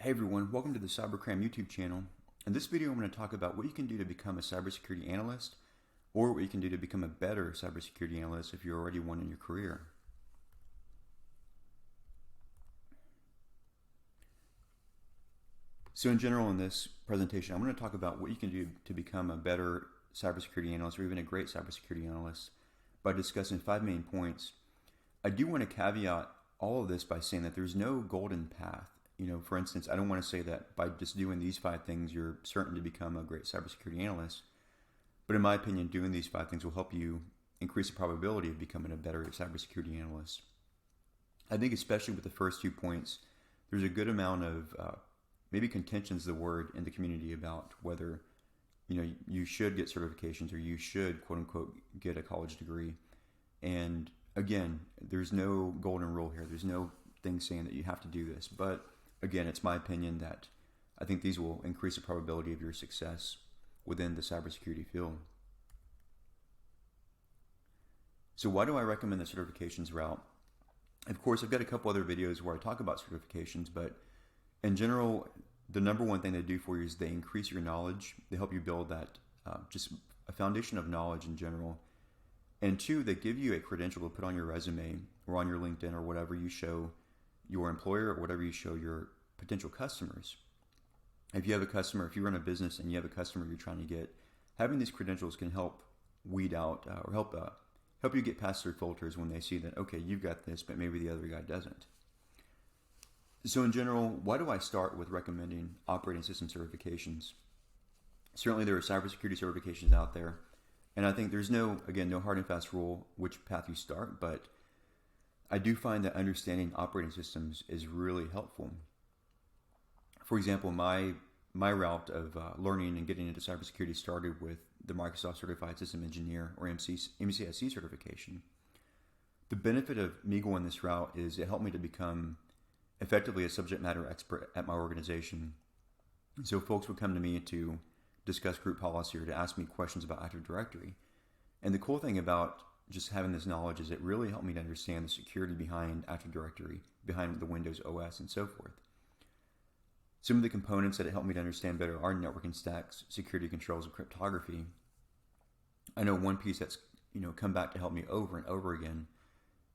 Hey everyone, welcome to the Cybercrime YouTube channel. In this video I'm going to talk about what you can do to become a cybersecurity analyst or what you can do to become a better cybersecurity analyst if you're already one in your career. So in general in this presentation I'm going to talk about what you can do to become a better cybersecurity analyst or even a great cybersecurity analyst by discussing 5 main points. I do want to caveat all of this by saying that there's no golden path. For instance, I don't want to say that by just doing these 5 things, you're certain to become a great cybersecurity analyst. But in my opinion, doing these 5 things will help you increase the probability of becoming a better cybersecurity analyst. I think especially with the first 2 points, there's a good amount of maybe contention is the word in the community about whether you should get certifications or you should quote unquote get a college degree. And again, there's no golden rule here. There's no thing saying that you have to do this, but again, it's my opinion that I think these will increase the probability of your success within the cybersecurity field. So why do I recommend the certifications route? Of course, I've got a couple other videos where I talk about certifications, but in general, the number one thing they do for you is they increase your knowledge. They help you build that just a foundation of knowledge in general. And 2, they give you a credential to put on your resume or on your LinkedIn or whatever you show your employer or whatever you show your potential customers. If you have a customer, if you run a business and you have a customer you're trying to get, having these credentials can help weed out or help you get past their filters when they see that, okay, you've got this, but maybe the other guy doesn't. So in general, why do I start with recommending operating system certifications? Certainly there are cybersecurity certifications out there, and I think there's no hard and fast rule which path you start, but I do find that understanding operating systems is really helpful. For example, my route of learning and getting into cybersecurity started with the Microsoft Certified System Engineer or MCSE certification. The benefit of me going this route is it helped me to become effectively a subject matter expert at my organization. So folks would come to me to discuss group policy or to ask me questions about Active Directory. And the cool thing about just having this knowledge is it really helped me to understand the security behind Active Directory, behind the Windows OS, and so forth. Some of the components that it helped me to understand better are networking stacks, security controls, and cryptography. I know one piece that's come back to help me over and over again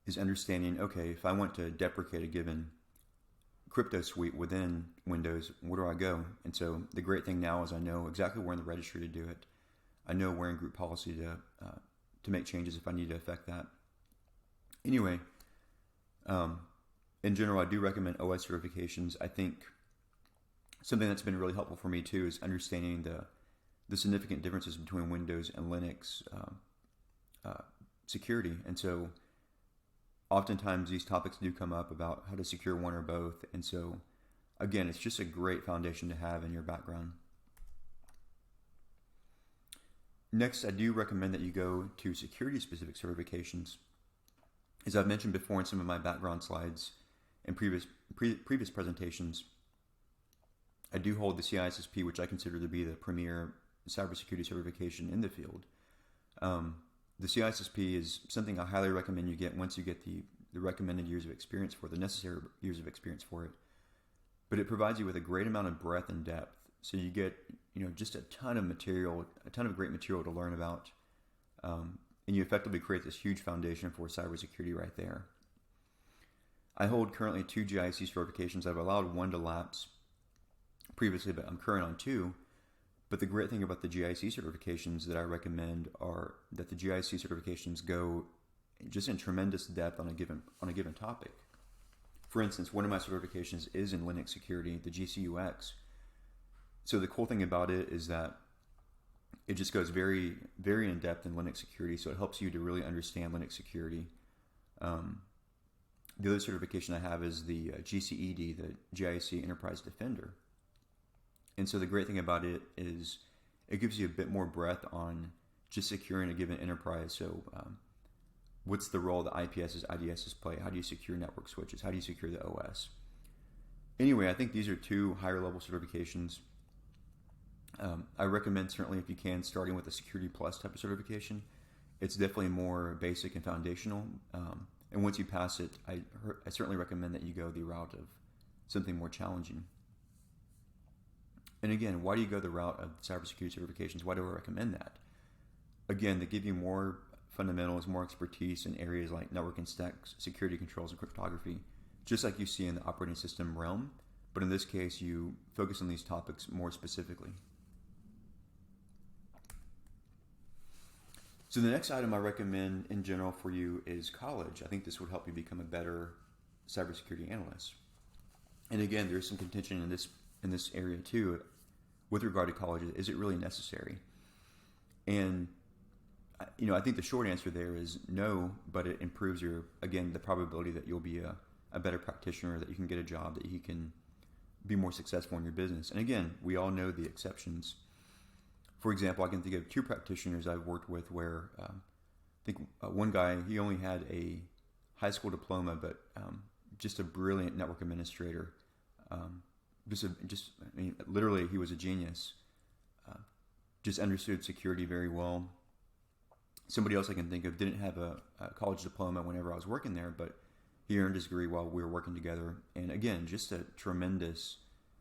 is understanding, okay, if I want to deprecate a given crypto suite within Windows, where do I go? And so the great thing now is I know exactly where in the registry to do it. I know where in group policy to make changes if I need to affect that. Anyway, in general, I do recommend OS certifications. I think something that's been really helpful for me too is understanding the significant differences between Windows and Linux security. And so oftentimes these topics do come up about how to secure one or both. And so again, it's just a great foundation to have in your background. Next, I do recommend that you go to security-specific certifications. As I've mentioned before in some of my background slides and previous presentations, I do hold the CISSP, which I consider to be the premier cybersecurity certification in the field. The CISSP is something I highly recommend you get once you get the recommended years of experience for it, the necessary years of experience for it. But it provides you with a great amount of breadth and depth. So you get, just a ton of material, a ton of great material to learn about. And you effectively create this huge foundation for cybersecurity right there. I hold currently 2 GIC certifications. I've allowed 1 to lapse previously, but I'm current on 2. But the great thing about the GIC certifications that I recommend are that the GIC certifications go just in tremendous depth on a given topic. For instance, one of my certifications is in Linux security, the GCUX. So the cool thing about it is that it just goes very, very in depth in Linux security. So it helps you to really understand Linux security. The other certification I have is the GCED, the GIC Enterprise Defender. And so the great thing about it is it gives you a bit more breadth on just securing a given enterprise. So what's the role that IPSs, IDSs play? How do you secure network switches? How do you secure the OS? Anyway, I think these are 2 higher level certifications. I recommend certainly if you can starting with a Security Plus type of certification. It's definitely more basic and foundational. And once you pass it, I certainly recommend that you go the route of something more challenging. And again, why do you go the route of cybersecurity certifications? Why do I recommend that? Again, they give you more fundamentals, more expertise in areas like network and stacks, security controls, and cryptography, just like you see in the operating system realm. But in this case, you focus on these topics more specifically. So the next item I recommend in general for you is college. I think this would help you become a better cybersecurity analyst. And again, there's some contention in this area too, with regard to college. Is it really necessary? And I think the short answer there is no, but it improves the probability that you'll be a better practitioner, that you can get a job, that you can be more successful in your business. And again, we all know the exceptions. For example, I can think of 2 practitioners I've worked with where I think one guy, he only had a high school diploma, but just a brilliant network administrator. Literally, he was a genius. Just understood security very well. Somebody else I can think of didn't have a college diploma whenever I was working there, but he earned his degree while we were working together. And again, just a tremendous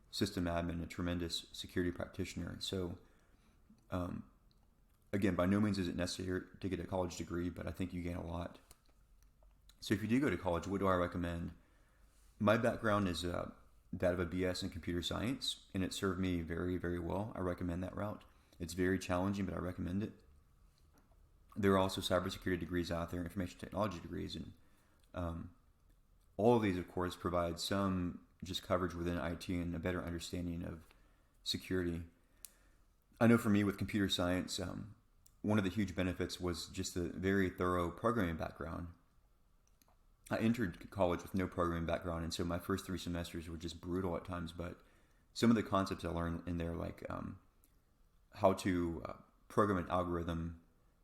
system admin, a tremendous security practitioner. So, again, by no means is it necessary to get a college degree, but I think you gain a lot. So if you do go to college, what do I recommend? My background is that of a BS in computer science, and it served me very, very well. I recommend that route. It's very challenging, but I recommend it. There are also cybersecurity degrees out there, information technology degrees, and all of these, of course, provide some just coverage within IT and a better understanding of security. I know for me with computer science, one of the huge benefits was just the very thorough programming background. I entered college with no programming background, and so my first 3 semesters were just brutal at times, but some of the concepts I learned in there, like how to program an algorithm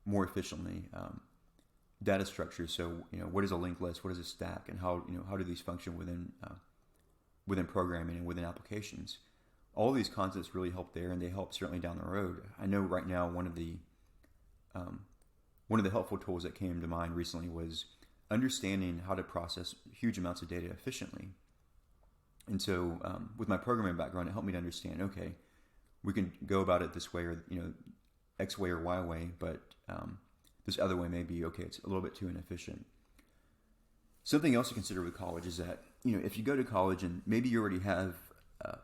more efficiently, data structures. So, what is a linked list? What is a stack? And how do these function within programming and within applications? All these concepts really help there, and they help certainly down the road. I know right now one of the helpful tools that came to mind recently was understanding how to process huge amounts of data efficiently. And so with my programming background, it helped me to understand, okay, we can go about it this way, or X way or Y way, but this other way may be, okay, it's a little bit too inefficient. Something else to consider with college is that, if you go to college and maybe you already have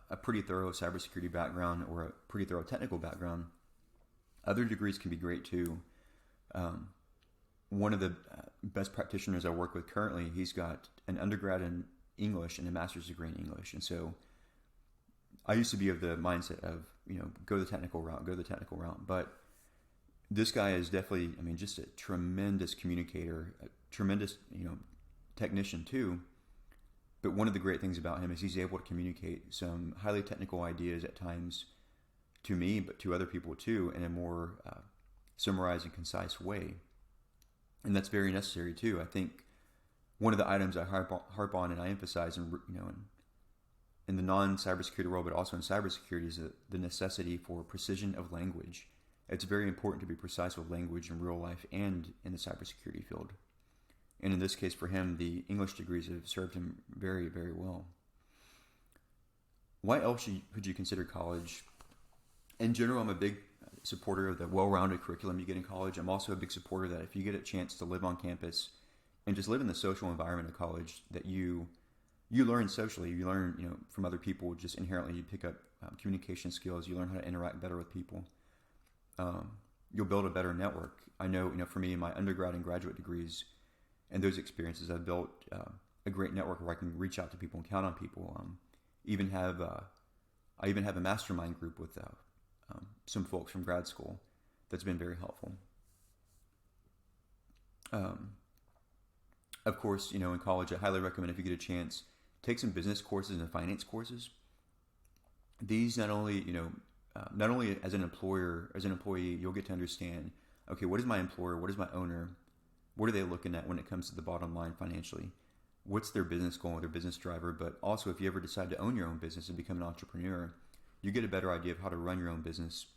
a pretty thorough cybersecurity background or a pretty thorough technical background, other degrees can be great too. One of the best practitioners I work with currently, he's got an undergrad in English and a master's degree in English. And so I used to be of the mindset of, go the technical route. But this guy is definitely, just a tremendous communicator, a tremendous, technician too. But one of the great things about him is he's able to communicate some highly technical ideas at times to me, but to other people too, in a more summarized and concise way. And that's very necessary too. I think one of the items I harp on and I emphasize in the non-cybersecurity world, but also in cybersecurity, is the necessity for precision of language. It's very important to be precise with language in real life and in the cybersecurity field. And in this case, for him, the English degrees have served him very, very well. Why else could you consider college? In general, I'm a big supporter of the well-rounded curriculum you get in college. I'm also a big supporter that if you get a chance to live on campus and just live in the social environment of college, that you learn socially. You learn, from other people. Just inherently, you pick up communication skills. You learn how to interact better with people. You'll build a better network. I know, for me, in my undergrad and graduate degrees and those experiences, I've built a great network where I can reach out to people and count on people. I even have a mastermind group with some folks from grad school that's been very helpful. Of course, in college, I highly recommend, if you get a chance, take some business courses and finance courses. These not only as an employee, you'll get to understand, okay, what is my employer? What is my owner? What are they looking at when it comes to the bottom line financially? What's their business goal, their business driver? But also, if you ever decide to own your own business and become an entrepreneur, you get a better idea of how to run your own business,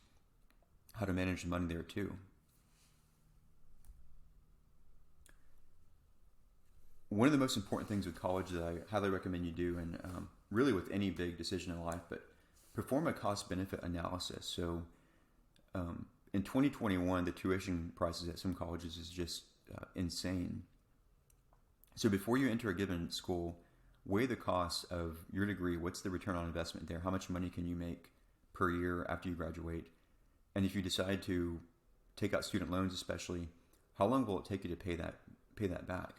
how to manage the money there too. One of the most important things with college that I highly recommend you do, and really with any big decision in life, but perform a cost-benefit analysis. So in 2021, the tuition prices at some colleges is just insane. So before you enter a given school, weigh the cost of your degree. What's the return on investment there? How much money can you make per year after you graduate? And if you decide to take out student loans, especially, how long will it take you to pay that back?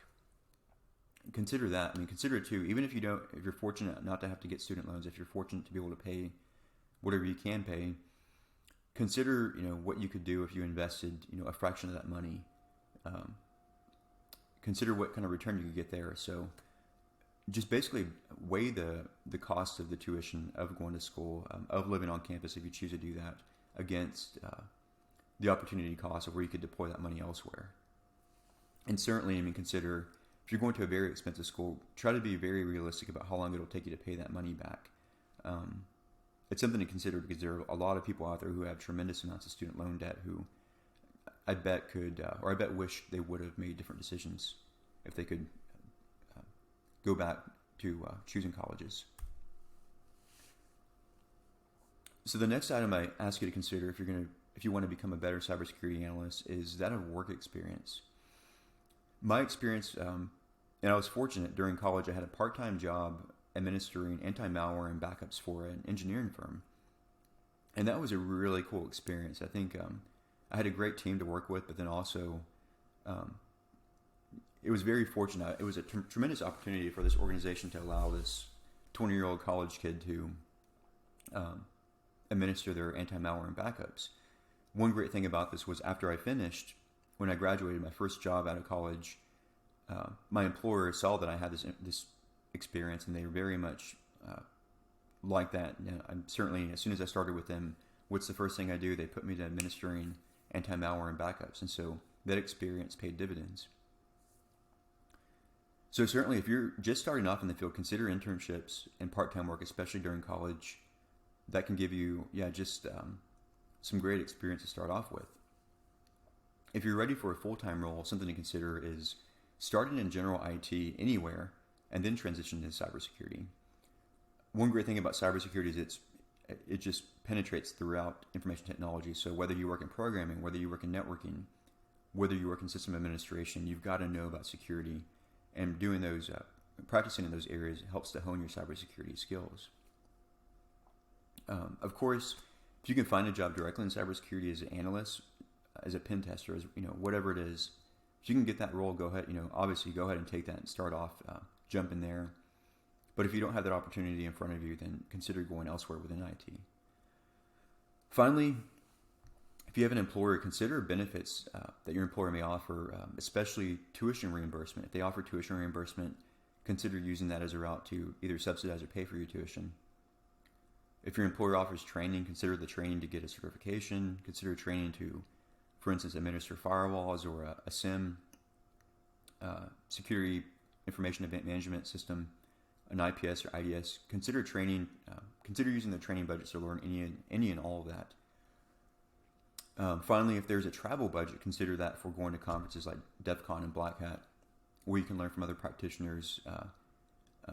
Consider that. I mean, consider it too. Even if you're fortunate not to have to get student loans, if you're fortunate to be able to pay whatever you can pay, consider what you could do if you invested a fraction of that money. Consider what kind of return you could get there. So just basically weigh the cost of the tuition, of going to school, of living on campus if you choose to do that, against the opportunity cost of where you could deploy that money elsewhere. And certainly, consider if you're going to a very expensive school, try to be very realistic about how long it'll take you to pay that money back. It's something to consider because there are a lot of people out there who have tremendous amounts of student loan debt who I bet wish they would have made different decisions if they could go back to choosing colleges. So the next item I ask you to consider if you want to become a better cybersecurity analyst is that of work experience. My experience, and I was fortunate during college, I had a part-time job administering anti-malware and backups for an engineering firm. And that was a really cool experience. I think I had a great team to work with, but then also it was very fortunate. It was a tremendous opportunity for this organization to allow this 20-year-old college kid to administer their anti-malware and backups. One great thing about this was after I finished, when I graduated, my first job out of college, my employer saw that I had this experience, and they were very much like that. I'm certainly, as soon as I started with them, what's the first thing I do? They put me to administering anti-malware and backups, and so that experience paid dividends. So certainly, if you're just starting off in the field, consider internships and part-time work, especially during college. That can give you, some great experience to start off with. If you're ready for a full-time role, something to consider is starting in general IT anywhere and then transition to cybersecurity. One great thing about cybersecurity is it just penetrates throughout information technology. So whether you work in programming, whether you work in networking, whether you work in system administration, you've got to know about security. And doing those, practicing in those areas helps to hone your cybersecurity skills. Of course, if you can find a job directly in cybersecurity as an analyst, as a pen tester, as whatever it is, if you can get that role, go ahead. Obviously, go ahead and take that and start off, jump in there. But if you don't have that opportunity in front of you, then consider going elsewhere within IT. Finally, if you have an employer, consider benefits that your employer may offer, especially tuition reimbursement. If they offer tuition reimbursement, consider using that as a route to either subsidize or pay for your tuition. If your employer offers training, consider the training to get a certification. Consider training to, for instance, administer firewalls or a SIM, security information event management system, an IPS or IDS. Consider training. Consider using the training budgets to learn any and all of that. Finally, if there's a travel budget, consider that for going to conferences like DEF CON and Black Hat, where you can learn from other practitioners,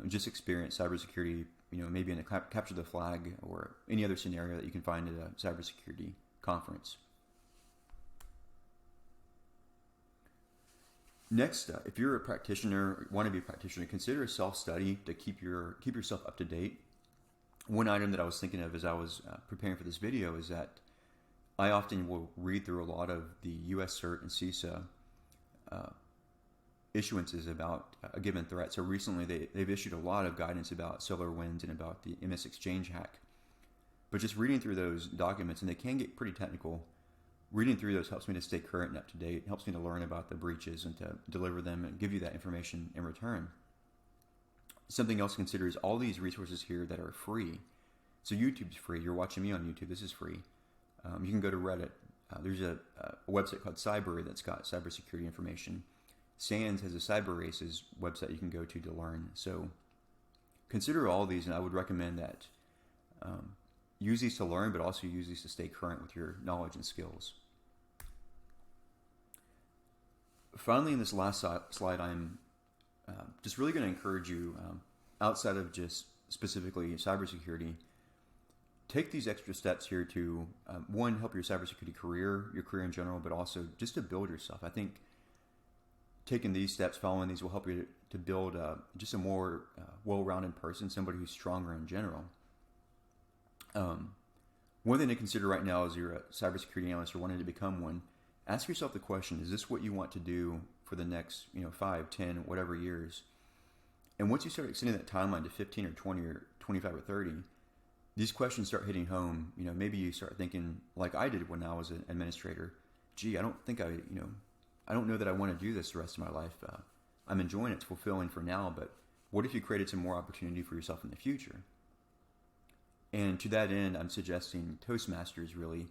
just experience cybersecurity, maybe in a capture the flag or any other scenario that you can find at a cybersecurity conference. Next, if you're a practitioner, or want to be a practitioner, consider a self-study to keep yourself up to date. One item that I was thinking of as I was preparing for this video is that I often will read through a lot of the US CERT and CISA issuances about a given threat. So recently they've issued a lot of guidance about SolarWinds and about the MS Exchange hack. But just reading through those documents, and they can get pretty technical, reading through those helps me to stay current and up to date, helps me to learn about the breaches and to deliver them and give you that information in return. Something else to consider is all these resources here that are free. So YouTube's free. You're watching me on YouTube. This is free. You can go to Reddit. There's a website called Cyber that's got cybersecurity information. SANS has a Cyber Races website you can go to learn. So consider all these, and I would recommend that use these to learn, but also use these to stay current with your knowledge and skills. Finally, in this last slide, I'm just really going to encourage you, outside of just specifically cybersecurity, take these extra steps here to, one, help your cybersecurity career, your career in general, but also just to build yourself. I think taking these steps, following these, will help you to build just a more well-rounded person, somebody who's stronger in general. One thing to consider right now as you're a cybersecurity analyst or wanting to become one, ask yourself the question, is this what you want to do for the next 5, 10, whatever years? And once you start extending that timeline to 15 or 20 or 25 or 30, these questions start hitting home. Maybe you start thinking, like I did when I was an administrator, gee, I don't think I don't know that I want to do this the rest of my life. I'm enjoying it, it's fulfilling for now, but what if you created some more opportunity for yourself in the future? And to that end, I'm suggesting Toastmasters really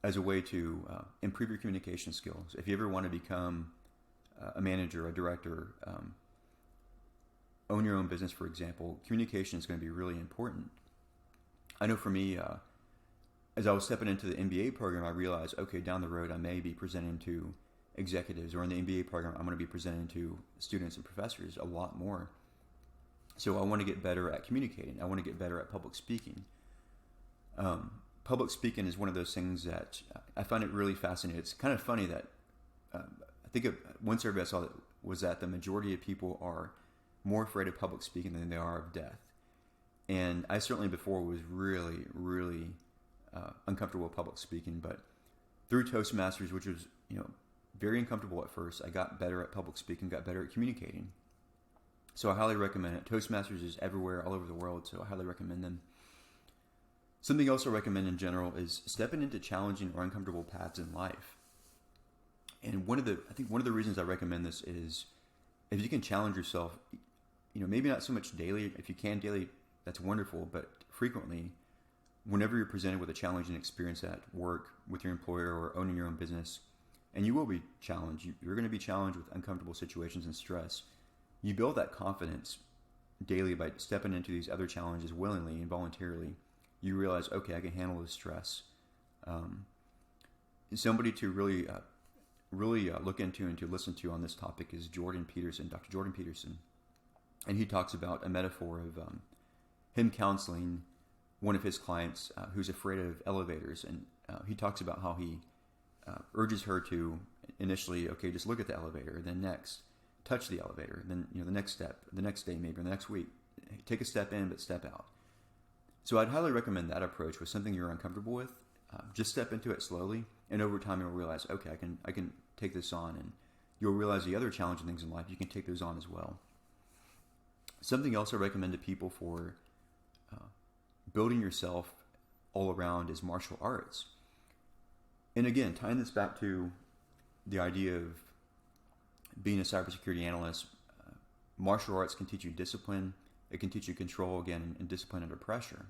as a way to improve your communication skills. If you ever want to become a manager, a director, own your own business, for example, communication is going to be really important. I know for me, as I was stepping into the MBA program, I realized, okay, down the road, I may be presenting to executives, or in the MBA program, I'm going to be presenting to students and professors a lot more. So I want to get better at communicating. I want to get better at public speaking. Public speaking is one of those things that I find it really fascinating. It's kind of funny that I think one survey I saw that was that the majority of people are more afraid of public speaking than they are of death. And I certainly before was really, really uncomfortable with public speaking, but through Toastmasters, which was very uncomfortable at first, I got better at public speaking, got better at communicating. So I highly recommend it. Toastmasters is everywhere, all over the world, so I highly recommend them. Something else I recommend in general is stepping into challenging or uncomfortable paths in life. And I think one of the reasons I recommend this is if you can challenge yourself, maybe not so much daily. If you can daily, that's wonderful, but frequently, whenever you're presented with a challenging experience at work with your employer or owning your own business, and you will be challenged, you're going to be challenged with uncomfortable situations and stress. You build that confidence daily by stepping into these other challenges willingly and voluntarily. You realize, okay, I can handle this stress. Somebody to really look into and to listen to on this topic is Jordan Peterson, Dr. Jordan Peterson. And he talks about a metaphor of him counseling one of his clients who's afraid of elevators. And he talks about how he urges her to initially, okay, just look at the elevator, then next, touch the elevator, then the next step, the next day maybe, or the next week, take a step in but step out. So I'd highly recommend that approach with something you're uncomfortable with. Just step into it slowly, and over time you'll realize, okay, I can take this on, and you'll realize the other challenging things in life, you can take those on as well. Something else I recommend to people for building yourself all around is martial arts. And again, tying this back to the idea of being a cybersecurity analyst, martial arts can teach you discipline. It can teach you control, again, and discipline under pressure.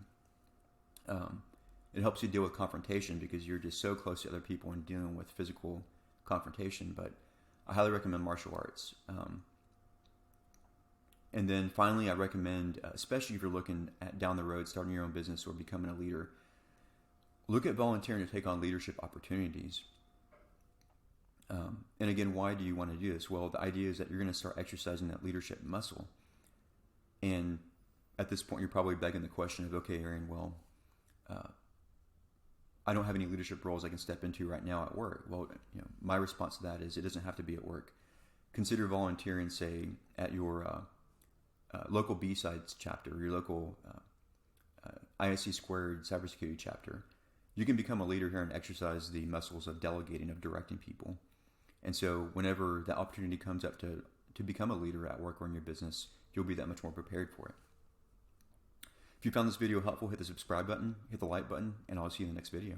It helps you deal with confrontation because you're just so close to other people and dealing with physical confrontation. But I highly recommend martial arts. And then finally, I recommend, especially if you're looking at down the road, starting your own business or becoming a leader, look at volunteering to take on leadership opportunities. And again, why do you want to do this? Well, the idea is that you're going to start exercising that leadership muscle. And at this point, you're probably begging the question of, okay, Aaron, well, I don't have any leadership roles I can step into right now at work. Well, my response to that is it doesn't have to be at work. Consider volunteering, say, at your local B-Sides chapter, or your local ISC Squared cybersecurity chapter. You can become a leader here and exercise the muscles of delegating, of directing people. And so whenever the opportunity comes up to become a leader at work or in your business, you'll be that much more prepared for it. If you found this video helpful, hit the subscribe button, hit the like button, and I'll see you in the next video.